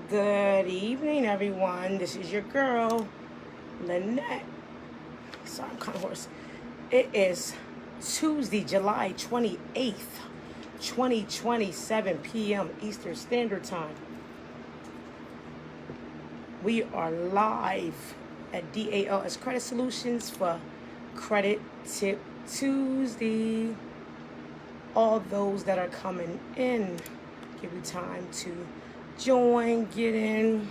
Good evening, everyone. This is your girl, Lynette. Sorry, I'm kind of hoarse. It is Tuesday, July 28th, 2027 p.m. Eastern Standard Time. We are live at D.A.L.S Credit Solutions for Credit Tip Tuesday. All those that are coming in, give you time to join, get in.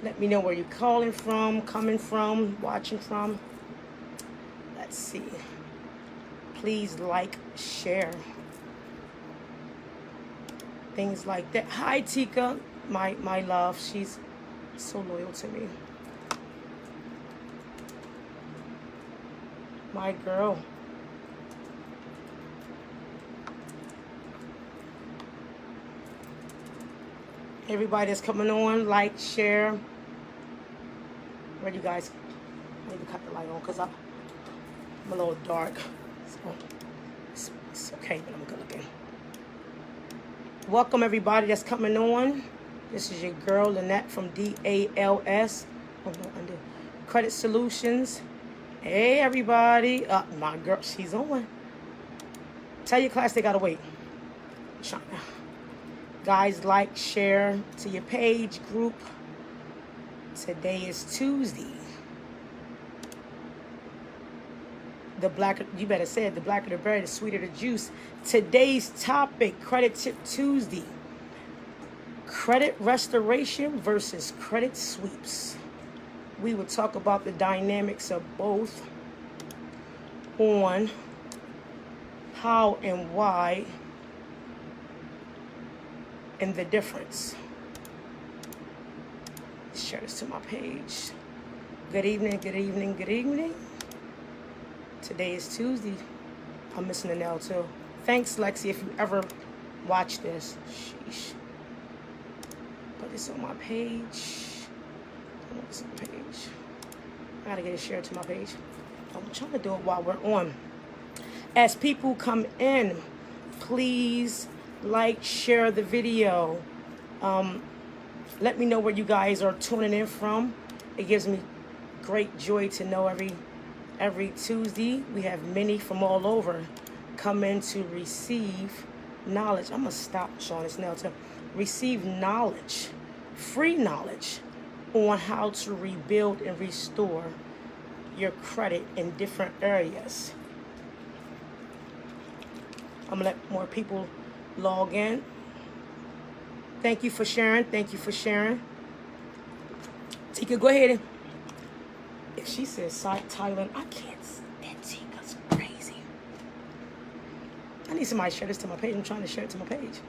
Let me know where you're calling from, coming from, watching from. Let's see. Please like, share. Things like that. Hi, Tika, my love. She's so loyal to me. My girl. Everybody that's coming on, like, share. Where you guys? Maybe cut the light on because I'm a little dark. So it's okay, but I'm good looking. Welcome everybody that's coming on. This is your girl Lynette from D.A.L.S. Credit Solutions. Hey everybody. My girl, she's on. Tell your class they gotta wait. Guys, like, share to your page, group. Today is Tuesday. The blacker, you better say it, the blacker the berry, the sweeter the juice. Today's topic, Credit Tip Tuesday. Credit restoration versus credit sweeps. We will talk about the dynamics of both on how and why and the difference. Share this to my page. Good evening, good evening, good evening. Today is Tuesday. I'm missing an L too. Thanks, Lexi, if you ever watch this. Sheesh. Put this on my page. Put this on my page. I gotta get it shared to my page. I'm trying to do it while we're on. As people come in, please like, share the video. Let me know where you guys are tuning in from. It gives me great joy to know every Tuesday we have many from all over come in to receive knowledge. I'm gonna stop showing this now to receive knowledge, free knowledge on how to rebuild and restore your credit in different areas. I'm gonna let more people log in. Thank you for sharing. Thank you for sharing. Tika, go ahead and if she says Thailand, I can't stand Tika's crazy. I need somebody to share this to my page. I'm trying to share it to my page.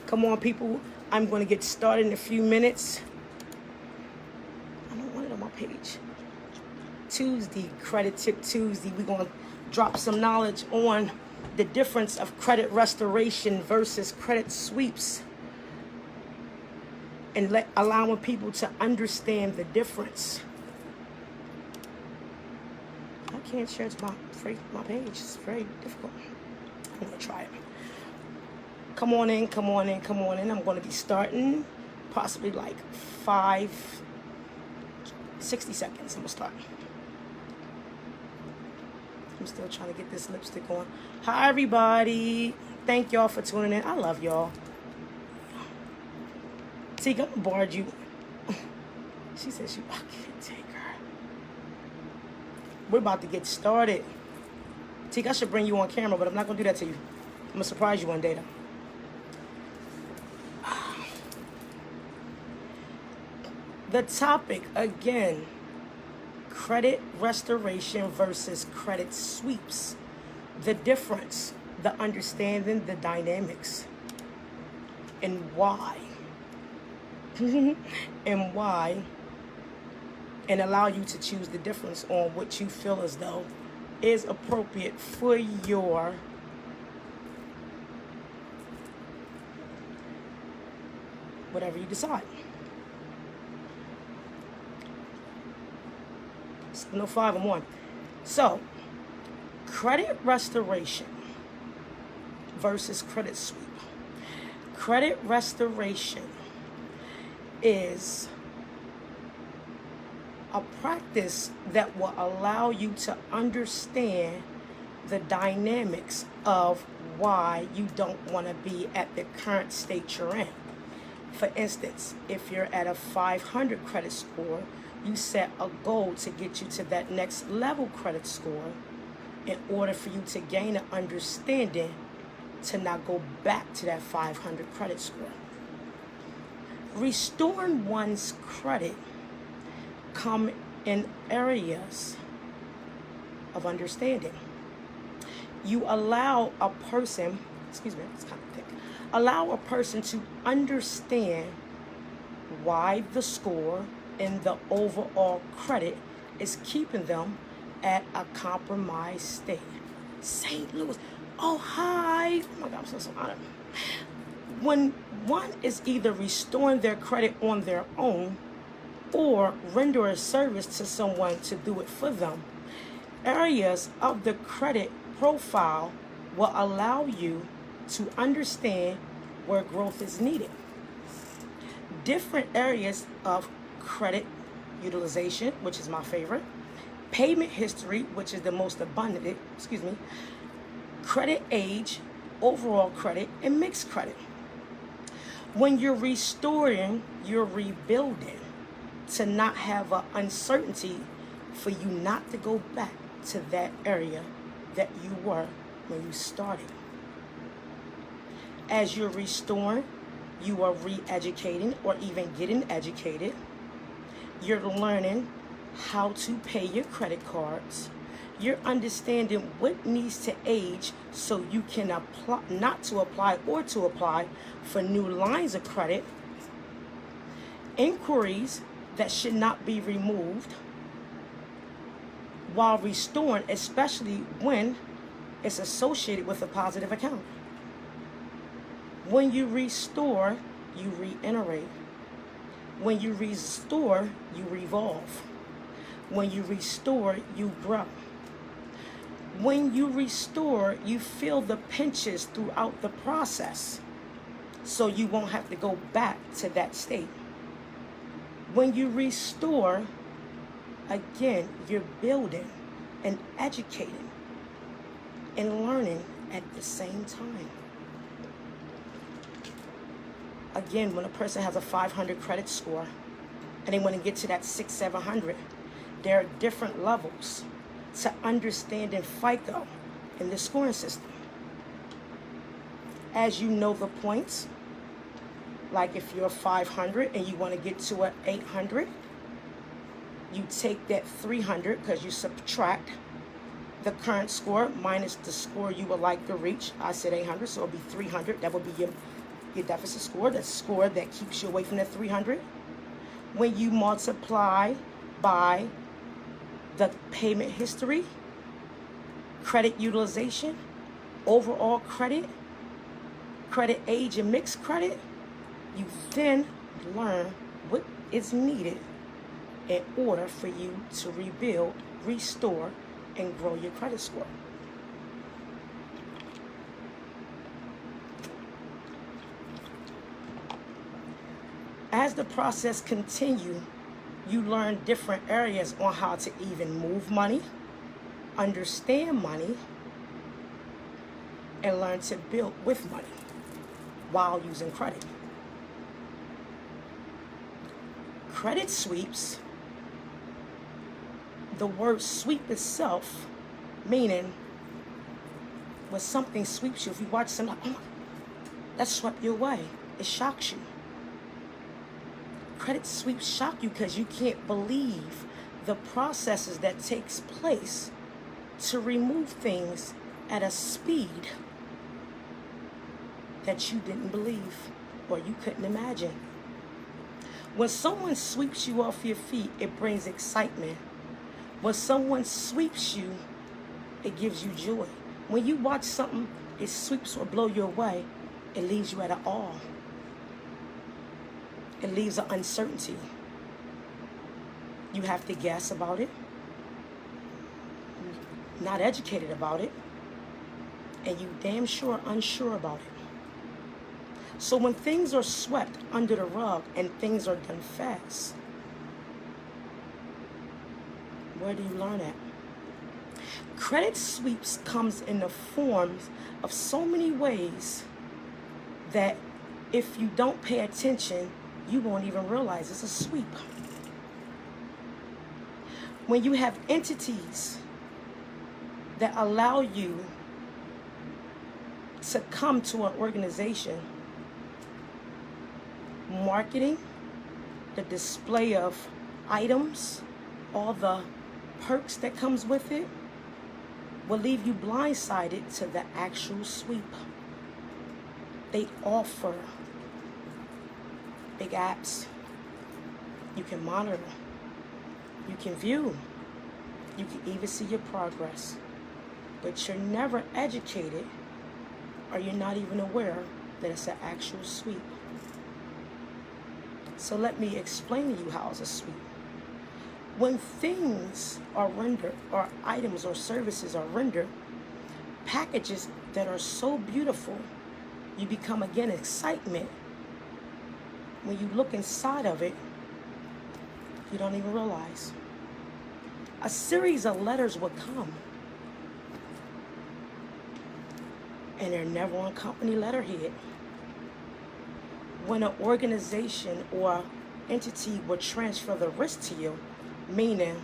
Come on, people. I'm going to get started in a few minutes. I don't want it on my page. Tuesday, Credit Tip Tuesday. We're going to drop some knowledge on the difference of credit restoration versus credit sweeps, and allowing people to understand the difference. I can't share it to my page. It's very difficult. I'm going to try it. Come on in, come on in, come on in. I'm going to be starting possibly like 60 seconds. I'm going to start. I'm still trying to get this lipstick on. Hi, everybody. Thank y'all for tuning in. I love y'all. Tika, I'm going to board you. She said I can't take her. We're about to get started. Tika, I should bring you on camera, but I'm not going to do that to you. I'm going to surprise you one day, though. The topic, again, credit restoration versus credit sweeps. The difference, the understanding, the dynamics, and why. And why. And allow you to choose the difference on what you feel as though is appropriate for your whatever you decide. 705 and 1. So, credit restoration versus credit sweep. Credit restoration is a practice that will allow you to understand the dynamics of why you don't want to be at the current state you're in. For instance, if you're at a 500 credit score, you set a goal to get you to that next level credit score in order for you to gain an understanding to not go back to that 500 credit score. Restoring one's credit come in areas of understanding. You allow a person, excuse me, it's kind of thick, allow a person to understand why the score and the overall credit is keeping them at a compromised state. St. Louis, oh hi, oh my God, I'm so honored. When one is either restoring their credit on their own or render a service to someone to do it for them, areas of the credit profile will allow you to understand where growth is needed. Different areas of credit utilization, which is my favorite, payment history, which is the most abundant, credit age, overall credit, and mixed credit. When you're restoring, you're rebuilding to not have an uncertainty for you not to go back to that area that you were when you started. As you're restoring, you are re-educating or even getting educated. You're learning how to pay your credit cards. You're understanding what needs to age so you can apply, not to apply or to apply for new lines of credit. Inquiries that should not be removed while restoring, especially when it's associated with a positive account. When you restore, you reiterate. When you restore, you revolve. When you restore, you grow. When you restore, you feel the pinches throughout the process, so you won't have to go back to that state. When you restore, again, you're building and educating and learning at the same time. Again, when a person has a 500 credit score and they want to get to that 600-700, there are different levels to understanding FICO in the scoring system. As you know the points, like if you're 500 and you want to get to an 800, you take that 300 because you subtract the current score minus the score you would like to reach. I said 800, so it'll be 300. That would be your deficit score, the score that keeps you away from that 300. When you multiply by the payment history, credit utilization, overall credit, credit age and mixed credit, you then learn what is needed in order for you to rebuild, restore, and grow your credit score. As the process continues, you learn different areas on how to even move money, understand money, and learn to build with money while using credit. Credit sweeps, the word sweep itself, meaning when something sweeps you, if you watch something, oh my, that swept you away, it shocks you. Credit sweeps shock you because you can't believe the processes that takes place to remove things at a speed that you didn't believe or you couldn't imagine. When someone sweeps you off your feet, it brings excitement. When someone sweeps you, it gives you joy. When you watch something, it sweeps or blow you away, it leaves you at an awe. It leaves an uncertainty. You have to guess about it, not educated about it, and you damn sure unsure about it. So when things are swept under the rug and things are done fast, where do you learn at? Credit sweeps comes in the forms of so many ways that if you don't pay attention, you won't even realize it's a sweep. When you have entities that allow you to come to an organization, marketing, the display of items, all the perks that comes with it, will leave you blindsided to the actual sweep. They offer big apps. You can monitor. You can view. You can even see your progress. But you're never educated, or you're not even aware that it's an actual sweep. So let me explain to you how it's a sweep. When things are rendered, or items or services are rendered, packages that are so beautiful, you become again excitement. When you look inside of it, you don't even realize. A series of letters will come, and they're never on company letterhead. When an organization or entity will transfer the risk to you, meaning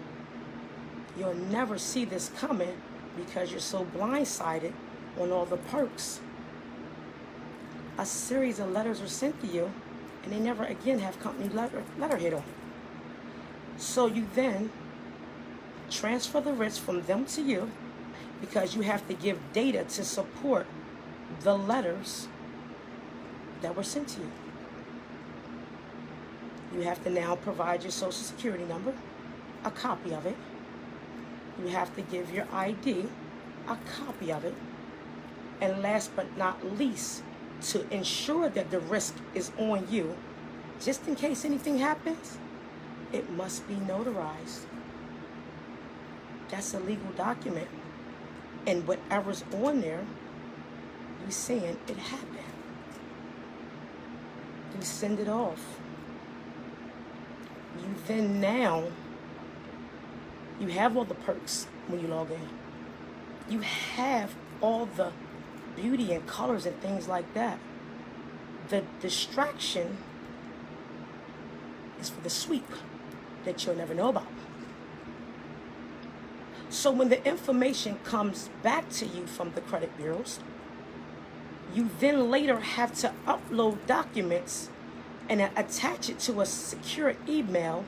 you'll never see this coming because you're so blindsided on all the perks. A series of letters are sent to you, and they never again have company letterhead on. So you then transfer the risk from them to you, because you have to give data to support the letters that were sent to you. You have to now provide your social security number, a copy of it. You have to give your ID, a copy of it. And last but not least, to ensure that the risk is on you, just in case anything happens, it must be notarized. That's a legal document. And whatever's on there, you're saying it happened. You send it off. You then now, you have all the perks when you log in. You have all the beauty and colors and things like that. The distraction is for the sweep that you'll never know about. So when the information comes back to you from the credit bureaus, you then later have to upload documents and attach it to a secure email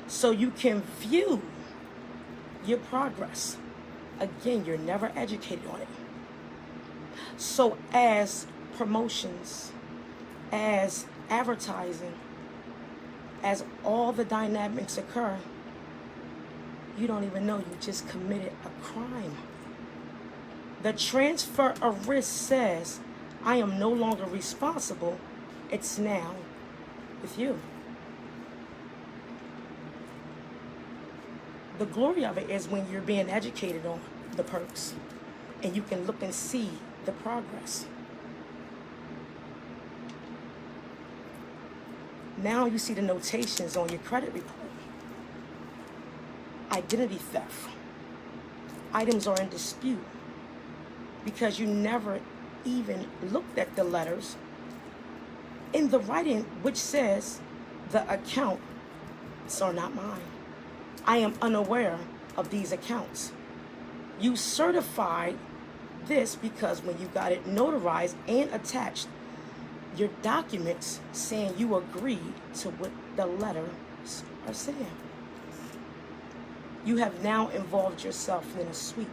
so you can view your progress. Again, you're never educated on it. So as promotions, as advertising, as all the dynamics occur, you don't even know you just committed a crime. The transfer of risk says, I am no longer responsible. It's now with you. The glory of it is when you're being educated on the perks and you can look and see the progress. Now you see the notations on your credit report. Identity theft. Items are in dispute because you never even looked at the letters in the writing which says the accounts are not mine. I am unaware of these accounts. You certified this because when you got it notarized and attached, your documents saying you agreed to what the letters are saying. You have now involved yourself in a sweep.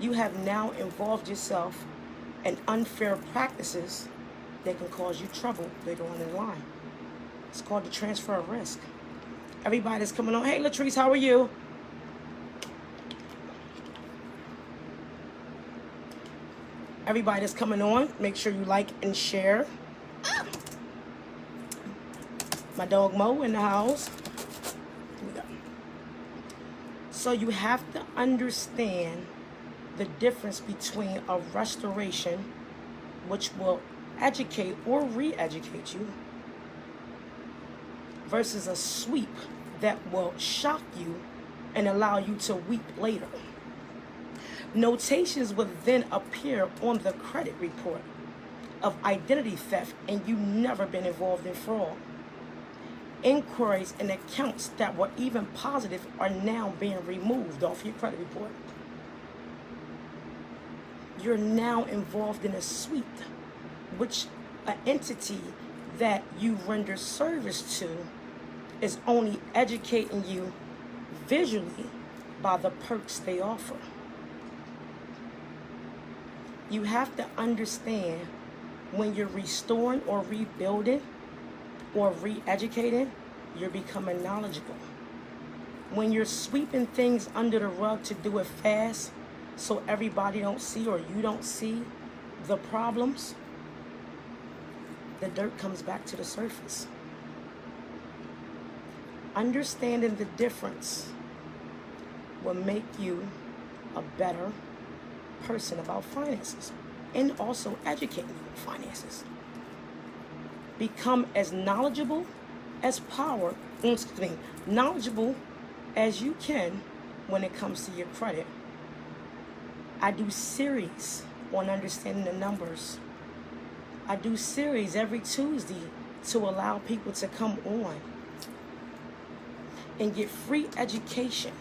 You have now involved yourself in unfair practices that can cause you trouble later on in line. It's called the transfer of risk. Everybody's coming on. Hey, Latrice, how are you? Everybody that's coming on, make sure you like and share. My dog Mo in the house. Here we go. So you have to understand the difference between a restoration, which will educate or re-educate you versus a sweep that will shock you and allow you to weep later. Notations will then appear on the credit report of identity theft and you never been involved in fraud. Inquiries and accounts that were even positive are now being removed off your credit report. You're now involved in a sweep, which an entity that you render service to is only educating you visually by the perks they offer. You have to understand when you're restoring or rebuilding or re-educating, you're becoming knowledgeable. When you're sweeping things under the rug to do it fast so everybody don't see or you don't see the problems, the dirt comes back to the surface. Understanding the difference will make you a better person about finances and also educating you on finances. Become as knowledgeable as knowledgeable as you can when it comes to your credit. I do series on understanding the numbers. I do series every Tuesday to allow people to come on and get free education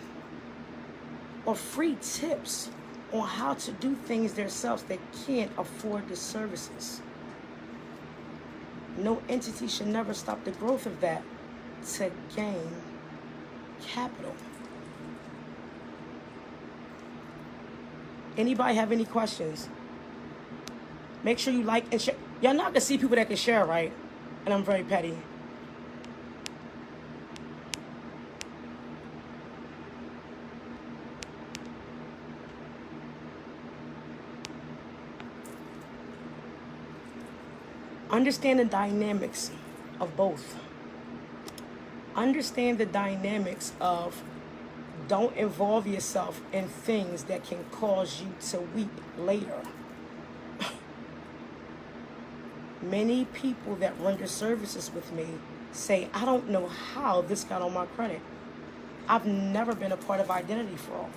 or free tips on how to do things themselves that can't afford the services. No entity should never stop the growth of that to gain capital. Anybody have any questions? Make sure you like and share. Y'all not gonna see people that can share, right? And I'm very petty. Understand the dynamics of both. Understand the dynamics of don't involve yourself in things that can cause you to weep later. Many people that render services with me say, I don't know how this got on my credit. I've never been a part of identity fraud.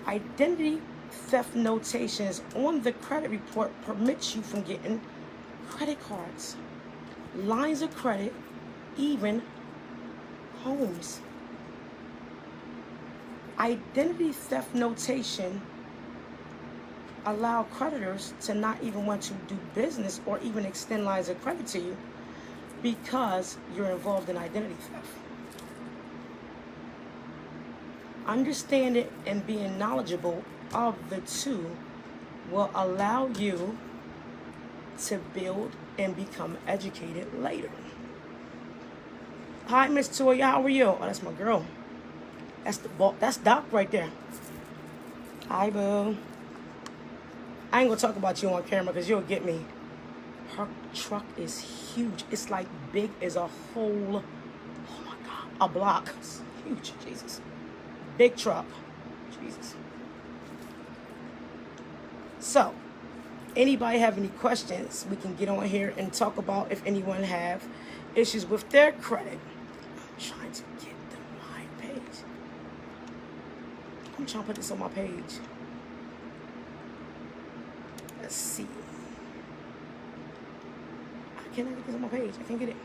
Identity theft notations on the credit report permits you from getting credit cards, lines of credit, even homes. Identity theft notation allow creditors to not even want to do business or even extend lines of credit to you because you're involved in identity theft. Understanding and being knowledgeable of the two will allow you to build and become educated later. Hi, Miss Toya, how are you? Oh, that's my girl. That's Doc right there. Hi, boo. I ain't gonna talk about you on camera because you'll get me. Her truck is huge. It's like big as a whole, oh my God, a block. It's huge, Jesus. Big truck, Jesus. So, anybody have any questions, we can get on here and talk about if anyone have issues with their credit. I'm trying to get to my page. I'm trying to put this on my page. Let's see. I cannot get this on my page. I can't get it.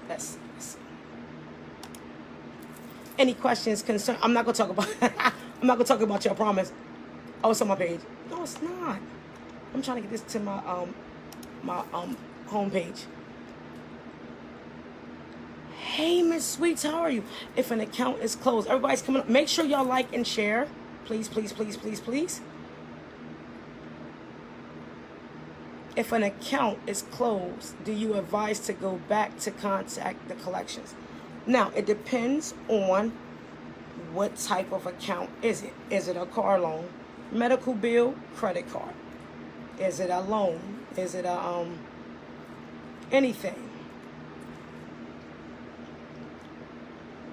Let's see. Any questions, concern? I'm not gonna talk about. I'm not gonna talk about your promise. Oh, it's on my page. No, it's not. I'm trying to get this to my homepage. Hey, Miss Sweets, how are you? If an account is closed, everybody's coming up. Make sure y'all like and share. Please, please, please, please, please. If an account is closed, do you advise to go back to contact the collections? Now, it depends on what type of account is it. Is it a car loan, medical bill, credit card? Is it a loan? Is it a anything?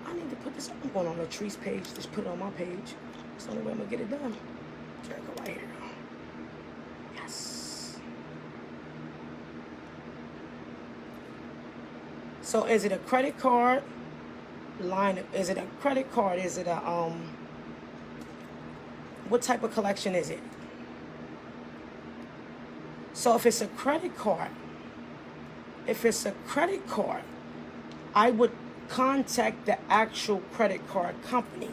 I need to put this. I'm going on Latrice's page. Just put it on my page. It's the only way I'm gonna get it done. There we go, right here. Yes. So is it a credit card line? Is it a credit card? Is it a what type of collection is it? So if it's a credit card, I would contact the actual credit card company.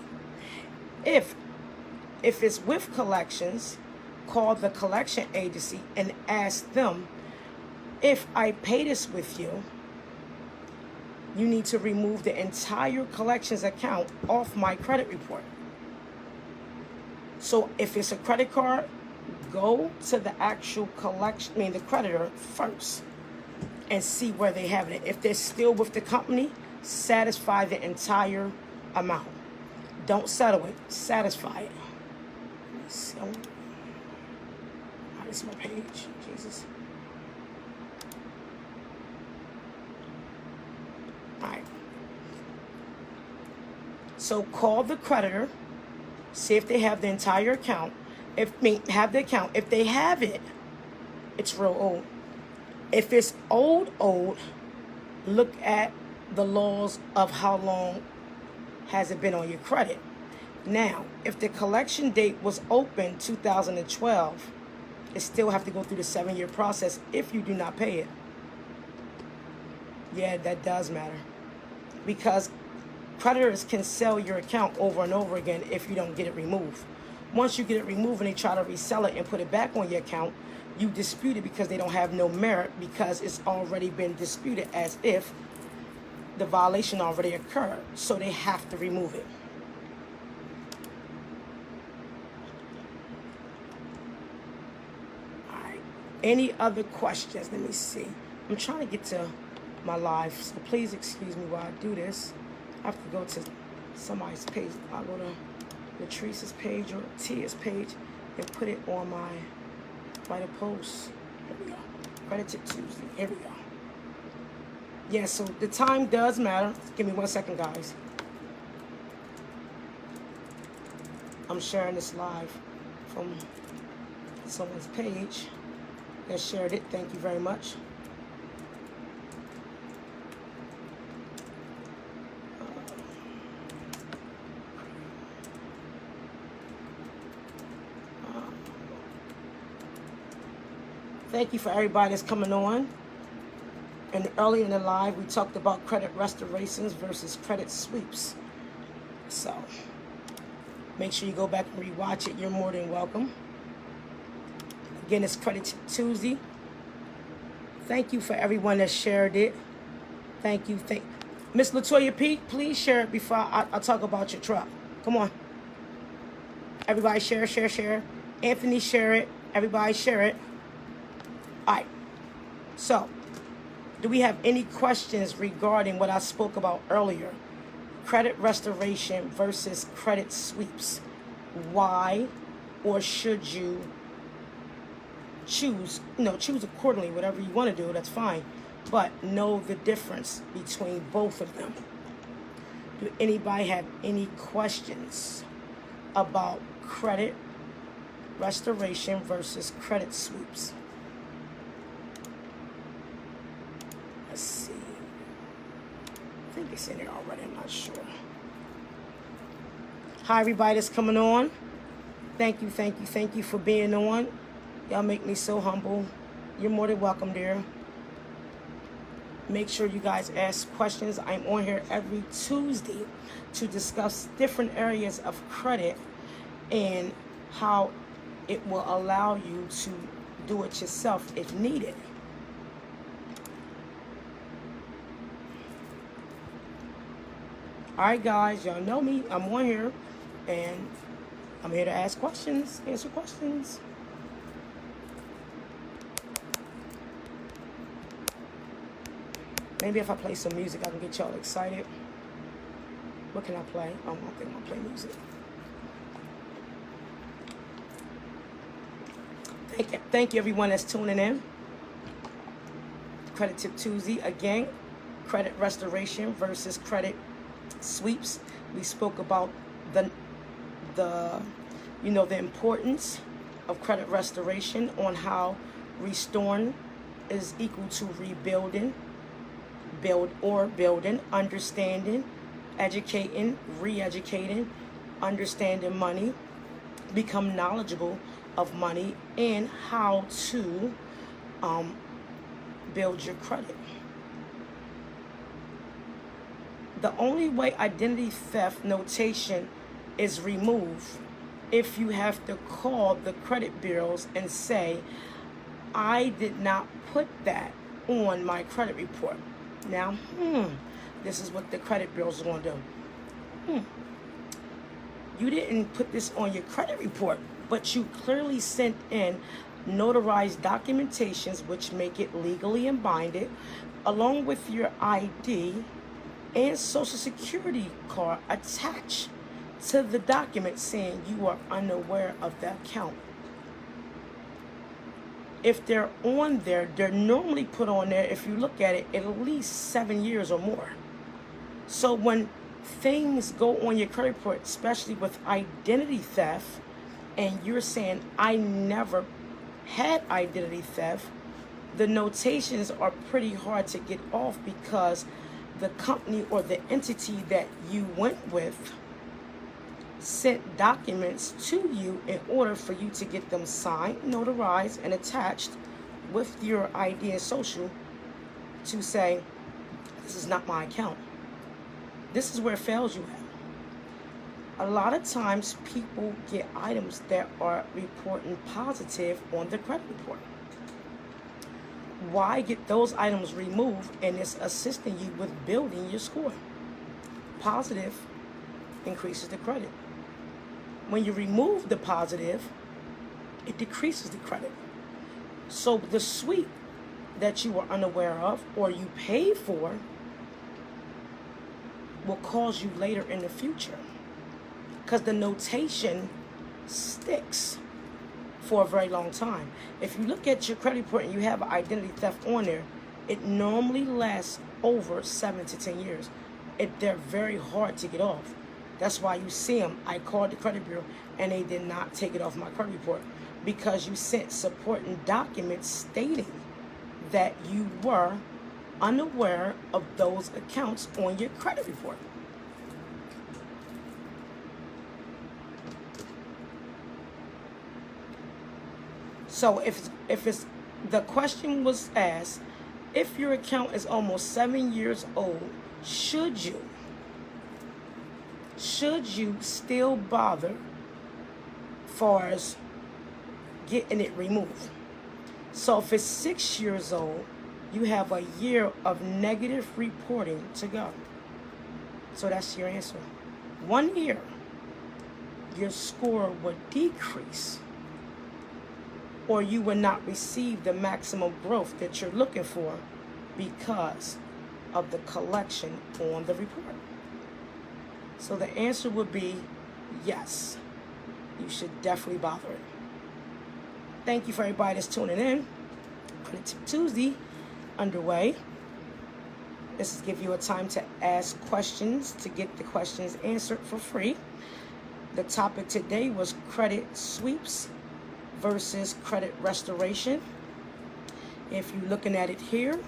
If it's with collections, call the collection agency and ask them, if I pay this with you, you need to remove the entire collections account off my credit report. So if it's a credit card, go to the actual the creditor first and see where they have it. If they're still with the company, satisfy the entire amount. Don't settle it, satisfy it. So, this is my page, Jesus. All right. So call the creditor, see if they have the entire account. Have the account. If they have it, it's real old. If it's old, look at the laws of how long has it been on your credit. Now, if the collection date was open 2012, it still have to go through the 7-year process if you do not pay it. Yeah, that does matter. Because creditors can sell your account over and over again if you don't get it removed. Once you get it removed and they try to resell it and put it back on your account, you dispute it because they don't have no merit, because it's already been disputed as if the violation already occurred. So they have to remove it. All right. Any other questions? Let me see. I'm trying to get to my live, so please excuse me while I do this. I have to go to somebody's page. I'll go to Latrice's page or Tia's page and put it on my write a post. Here we go. Credit Tip Tuesday. Here we go. Yeah, so the time does matter. Give me 1 second, guys. I'm sharing this live from someone's page that shared it. Thank you very much. Thank you for everybody that's coming on. And earlier in the live, we talked about credit restorations versus credit sweeps. So make sure you go back and rewatch it. You're more than welcome. Again, it's Credit Tuesday. Thank you for everyone that shared it. Thank you. Miss Latoya Peak, please share it before I talk about your truck. Come on. Everybody share. Anthony, share it. Everybody share it. All right. So, do we have any questions regarding what I spoke about earlier? Credit restoration versus credit sweeps. Why or should you choose accordingly, whatever you want to do, that's fine. But know the difference between both of them. Do anybody have any questions about credit restoration versus credit sweeps? Let's see. I think it's in there already. I'm not sure. Hi, everybody that's coming on. Thank you for being on. Y'all make me so humble. You're more than welcome, dear. Make sure you guys ask questions. I'm on here every Tuesday to discuss different areas of credit and how it will allow you to do it yourself if needed. All right, guys, y'all know me. I'm on here, and I'm here to ask questions, answer questions. Maybe if I play some music, I can get y'all excited. What can I play? I don't think I'm gonna play music. Thank you, everyone that's tuning in. Credit Tip Tuesday again. Credit restoration versus credit sweeps. We spoke about the importance of credit restoration, on how restoring is equal to rebuilding, building, understanding, educating, re-educating, understanding money, become knowledgeable of money and how to build your credit. The only way identity theft notation is removed if you have to call the credit bureaus and say, I did not put that on my credit report. Now, this is what the credit bureaus are going to do. You didn't put this on your credit report, but you clearly sent in notarized documentations which make it legally and binding, along with your ID and social security card attached to the document saying you are unaware of the account. If they're on there, they're normally put on there, if you look at it, at least 7 years or more. So when things go on your credit report, especially with identity theft, and you're saying, I never had identity theft, the notations are pretty hard to get off because the company or the entity that you went with sent documents to you in order for you to get them signed, notarized, and attached with your ID and social to say, this is not my account. This is where it fails you at. A lot of times people get items that are reporting positive on the credit report. Why get those items removed and it's assisting you with building your score? Positive increases the credit. When you remove the positive, it decreases the credit. So the suite that you were unaware of or you paid for will cause you later in the future, because the notation sticks for a very long time. If you look at your credit report and you have identity theft on there, it normally lasts over 7 to 10 years. They're very hard to get off. That's why you see them. I called the credit bureau and they did not take it off my credit report, because you sent supporting documents stating that you were unaware of those accounts on your credit report. So if it's the question was asked, if your account is almost 7 years old, should you still bother far as getting it removed? So if it's 6 years old, you have a year of negative reporting to go. So that's your answer. 1 year, your score would decrease, or you will not receive the maximum growth that you're looking for because of the collection on the report. So the answer would be yes. You should definitely bother it. Thank you for everybody that's tuning in. Credit Tip Tuesday underway. This is give you a time to ask questions to get the questions answered for free. The topic today was credit sweeps versus credit restoration. If you're looking at it here,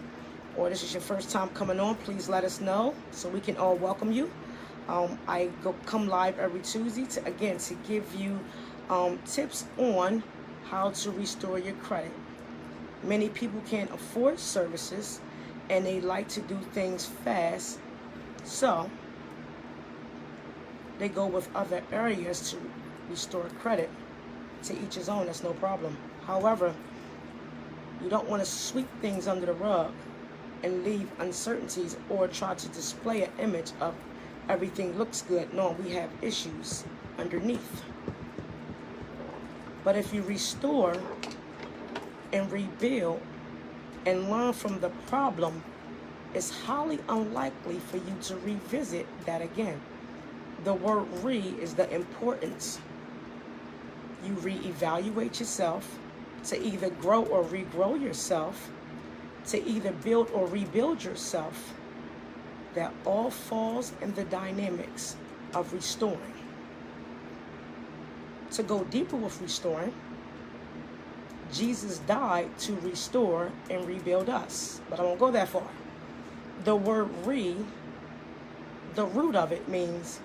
or this is your first time coming on, please let us know so we can all welcome you. I come live every Tuesday to give you tips on how to restore your credit. Many people can't afford services and they like to do things fast, so they go with other areas to restore credit. To each his own, that's no problem. However, you don't want to sweep things under the rug and leave uncertainties or try to display an image of everything looks good knowing we have issues underneath. But if you restore and rebuild and learn from the problem, it's highly unlikely for you to revisit that again. The word re is the importance. You reevaluate yourself to either grow or regrow yourself, to either build or rebuild yourself. That all falls in the dynamics of restoring. To go deeper with restoring, Jesus died to restore and rebuild us. But I won't go that far. The word re, the root of it means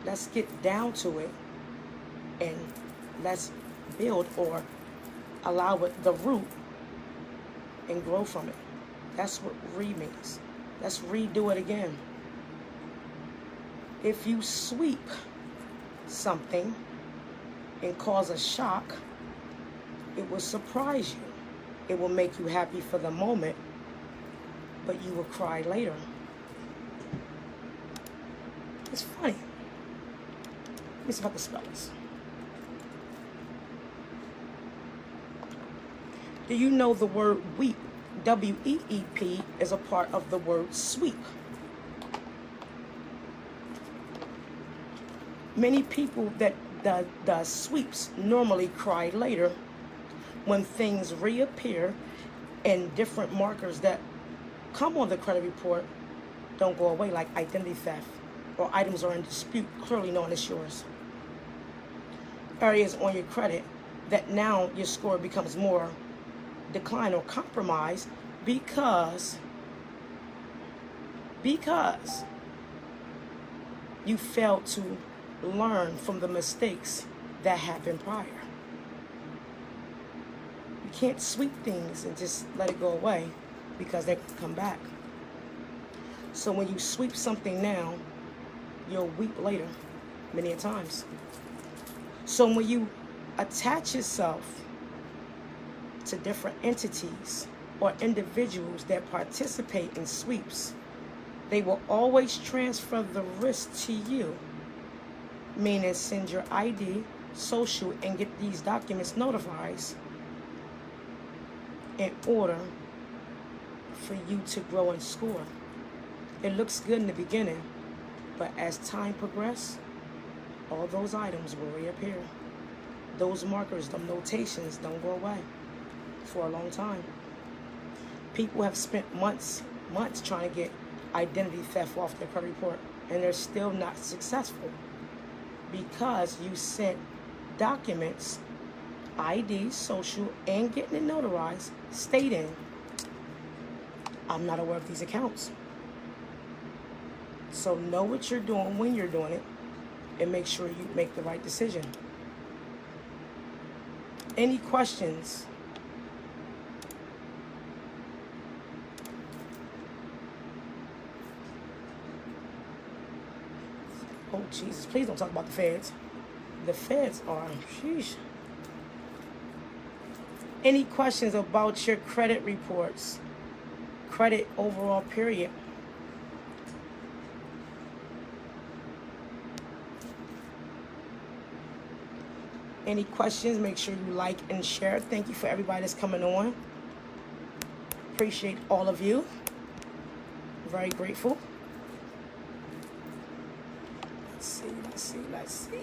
let's get down to it and let's build or allow it the root and grow from it. That's what re means. Let's redo it again. If you sweep something and cause a shock, it will surprise you. It will make you happy for the moment, but you will cry later. It's funny. Let me see if I can spell this. Do you know the word weep, W-E-E-P, is a part of the word sweep? Many people that does sweeps normally cry later when things reappear and different markers that come on the credit report don't go away, like identity theft or items are in dispute clearly known as yours. Areas on your credit that now your score becomes more declined or compromised because you failed to learn from the mistakes that happened prior. You can't sweep things and just let it go away because they can come back. So when you sweep something now, you'll weep later many a times. So when you attach yourself to different entities or individuals that participate in sweeps, they will always transfer the risk to you, meaning send your ID, social, and get these documents notarized in order for you to grow and score. It looks good in the beginning, but as time progresses, all those items will reappear. Those markers, the notations don't go away for a long time. People have spent months trying to get identity theft off their credit report, and they're still not successful because you sent documents, ID, social, and getting it notarized, stating, I'm not aware of these accounts. So know what you're doing when you're doing it, and make sure you make the right decision. Any questions? Oh, Jesus, please don't talk about the feds. The feds are, sheesh. Any questions about your credit reports? Credit overall period. Any questions, make sure you like and share. Thank you for everybody that's coming on. Appreciate all of you. Very grateful. Let's see.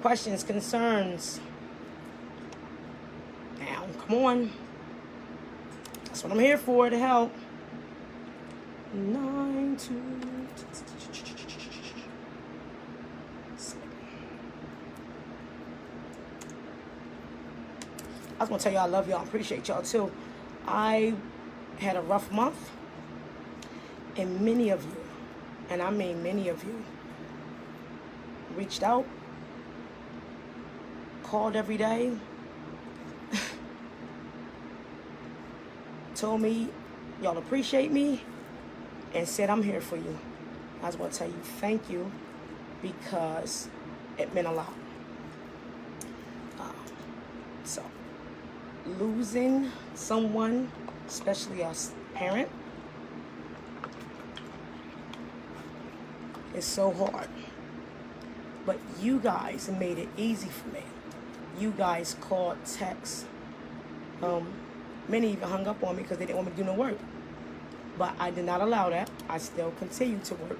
Questions, concerns. Now, come on. That's what I'm here for, to help. 9, 2, I was gonna tell y'all I love y'all, appreciate y'all too. I had a rough month, and many of you, and I mean many of you, reached out, called every day, told me y'all appreciate me, and said I'm here for you. I was going to tell you thank you because it meant a lot. So, losing someone, especially a parent, is so hard. But you guys made it easy for me. You guys called, text. Many even hung up on me because they didn't want me to do no work. But I did not allow that. I still continue to work.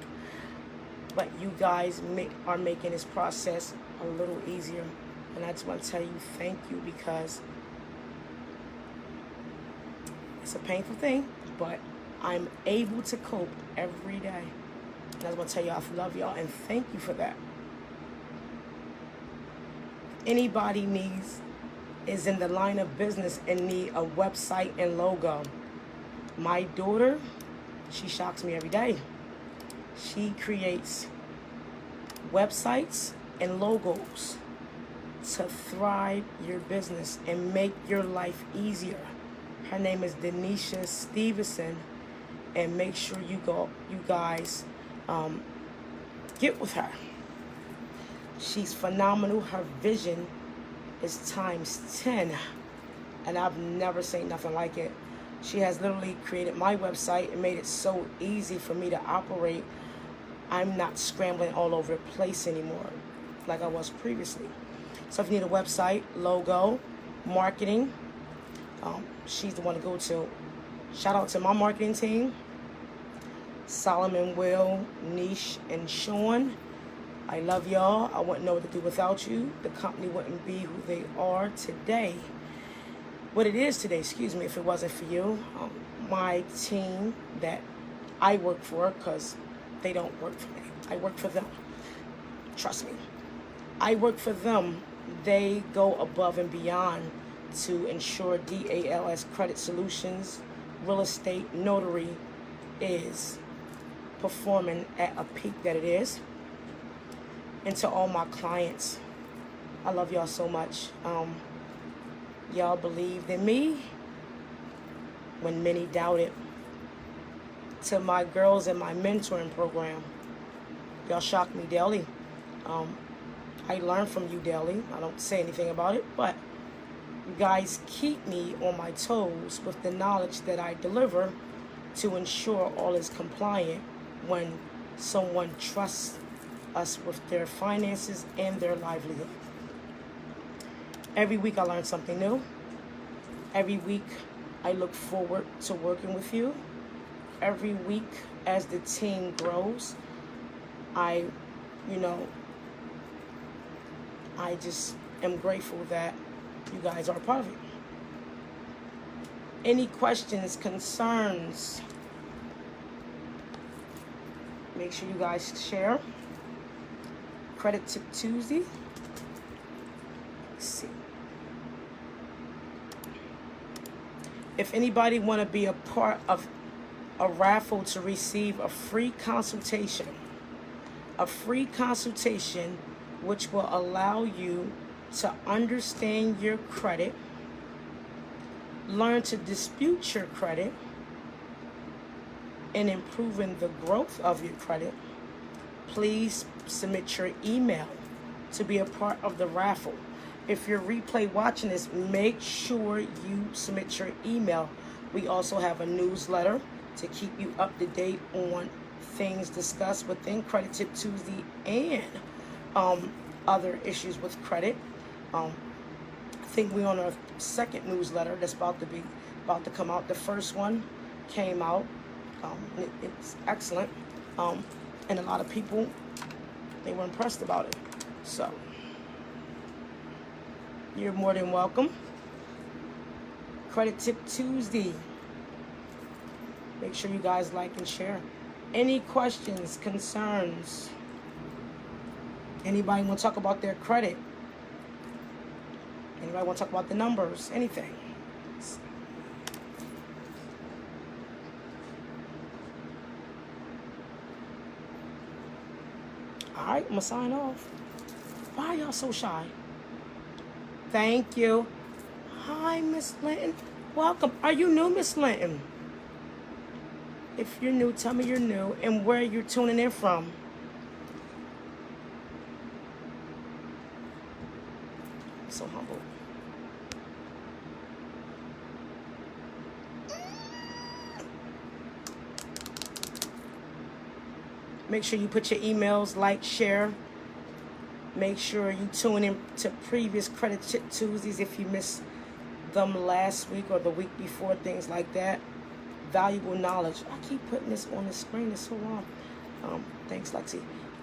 But you guys are making this process a little easier. And I just want to tell you thank you, because it's a painful thing, but I'm able to cope every day. And I just want to tell you I love y'all and thank you for that. anybody is in the line of business and need a website and logo, my daughter, she shocks me every day. She creates websites and logos to thrive your business and make your life easier. Her name is Lynette Stevenson, and make sure you guys get with her. She's phenomenal. Her vision is times 10, and I've never seen nothing like it. She has literally created my website and made it so easy for me to operate. I'm not scrambling all over the place anymore like I was previously. So if you need a website, logo, marketing, she's the one to go to. Shout out to my marketing team, Solomon, Will, Niche, and Sean. I love y'all. I wouldn't know what to do without you. The company wouldn't be who they are today. What it is today, excuse me, if it wasn't for you. My team that I work for, because they don't work for me. I work for them. Trust me. I work for them. They go above and beyond to ensure D.A.L.S credit solutions, real estate, notary is performing at a peak that it is. And to all my clients, I love y'all so much. Y'all believed in me when many doubted. To my girls in my mentoring program, y'all shocked me daily. I learn from you daily. I don't say anything about it, but you guys keep me on my toes with the knowledge that I deliver to ensure all is compliant when someone trusts us with their finances and their livelihood. Every week I learn something new. Every week I look forward to working with you. Every week as the team grows, I just am grateful that you guys are a part of it. Any questions, concerns, make sure you guys share. Credit Tip Tuesday. Let's see. If anybody want to be a part of a raffle to receive a free consultation which will allow you to understand your credit, learn to dispute your credit, and improving the growth of your credit, please submit your email to be a part of the raffle. If you're replay watching this, make sure you submit your email. We also have a newsletter to keep you up to date on things discussed within Credit Tip Tuesday and other issues with credit. I think we're on our second newsletter that's about to come out. The first one came out. It's excellent, and a lot of people, they were impressed about it. So you're more than welcome. Credit Tip Tuesday. Make sure you guys like and share. Any questions, concerns? Anybody want to talk about their credit? Anybody want to talk about the numbers? Anything? All right, I'm going to sign off. Why are y'all so shy? Thank you. Hi, Miss Linton. Welcome. Are you new, Miss Linton? If you're new, tell me you're new and where you're tuning in from. I'm so humble. Make sure you put your emails, like, share. Make sure you tune in to previous Credit Tip Tuesdays if you missed them last week or the week before, things like that. Valuable knowledge. I keep putting this on the screen. It's so long. Thanks, Lexi.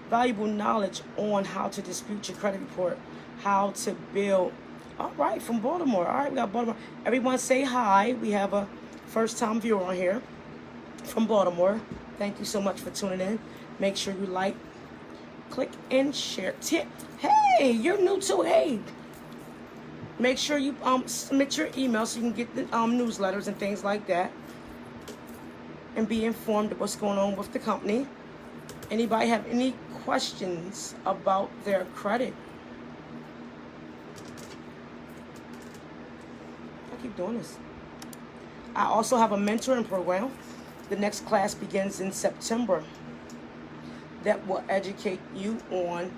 Valuable knowledge on how to dispute your credit report, how to build. All right, from Baltimore. All right, we got Baltimore. Everyone say hi. We have a first-time viewer on here from Baltimore. Thank you so much for tuning in. Make sure you like, click, and share. Hey, you're new too. Hey, Make sure you submit your email so you can get the newsletters and things like that, and be informed of what's going on with the company. Anybody have any questions about their credit? I keep doing this. I also have a mentoring program. The next class begins in September that will educate you on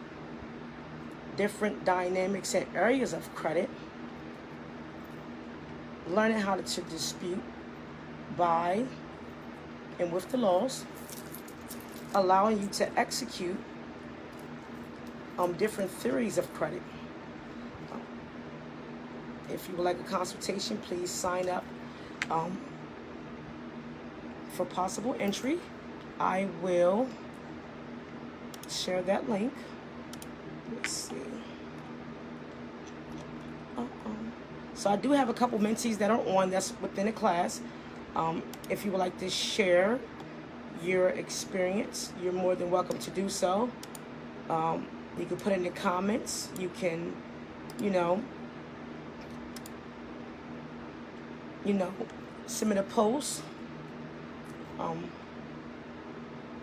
different dynamics and areas of credit, learning how to dispute by and with the laws, allowing you to execute different theories of credit. If you would like a consultation, please sign up for possible entry. I will share that link. Let's see. So I do have a couple mentees that are on that's within the class. If you would like to share your experience, you're more than welcome to do so. You can put in the comments. You can, submit a post.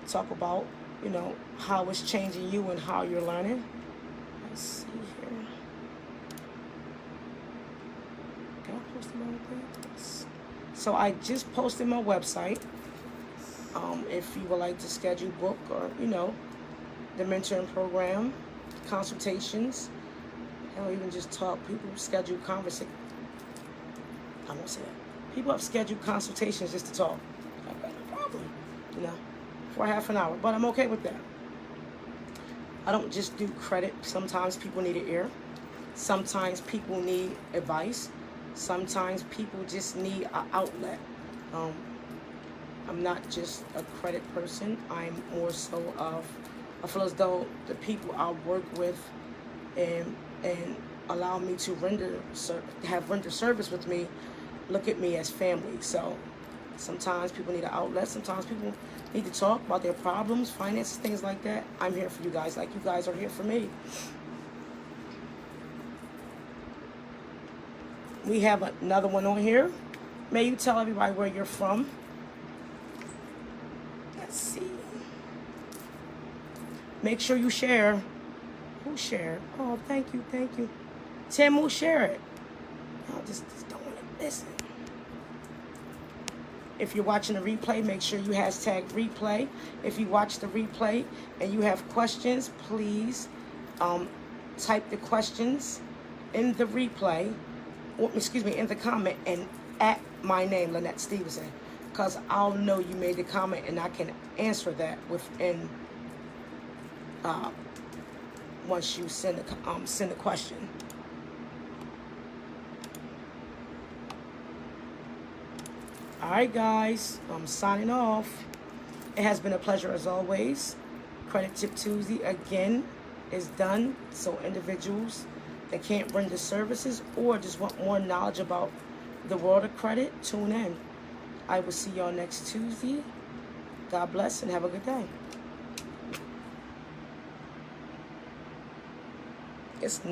Talk about, how it's changing you and how you're learning. Let's see here. Can I post them all? So I just posted my website. If you would like to schedule, book, or the mentoring program, consultations, or even just talk. People schedule conversations. I won't say that. People have scheduled consultations just to talk. I've got no problem, for half an hour. But I'm okay with that. I don't just do credit. Sometimes people need an ear. Sometimes people need advice. Sometimes people just need an outlet. I'm not just a credit person. I'm more so of, I feel as though the people I work with and allow me to render service with me, look at me as family. So sometimes people need an outlet. Sometimes people need to talk about their problems, finances, things like that. I'm here for you guys, like you guys are here for me. We have another one on here. May you tell everybody where you're from. Let's see. Make sure you share. Who shared? Oh, thank you, thank you. Tim will share it. Y'all just don't want to listen. If you're watching the replay, make sure you hashtag replay. If you watch the replay and you have questions, please type the questions in the replay, or in the comment, and at my name, Lynette Stevenson, because I'll know you made the comment and I can answer that within once you send a question. All right, guys, I'm signing off. It has been a pleasure as always. Credit Tip Tuesday again is done. So individuals that can't render services or just want more knowledge about the world of credit, tune in. I will see y'all next Tuesday. God bless and have a good day. It's not.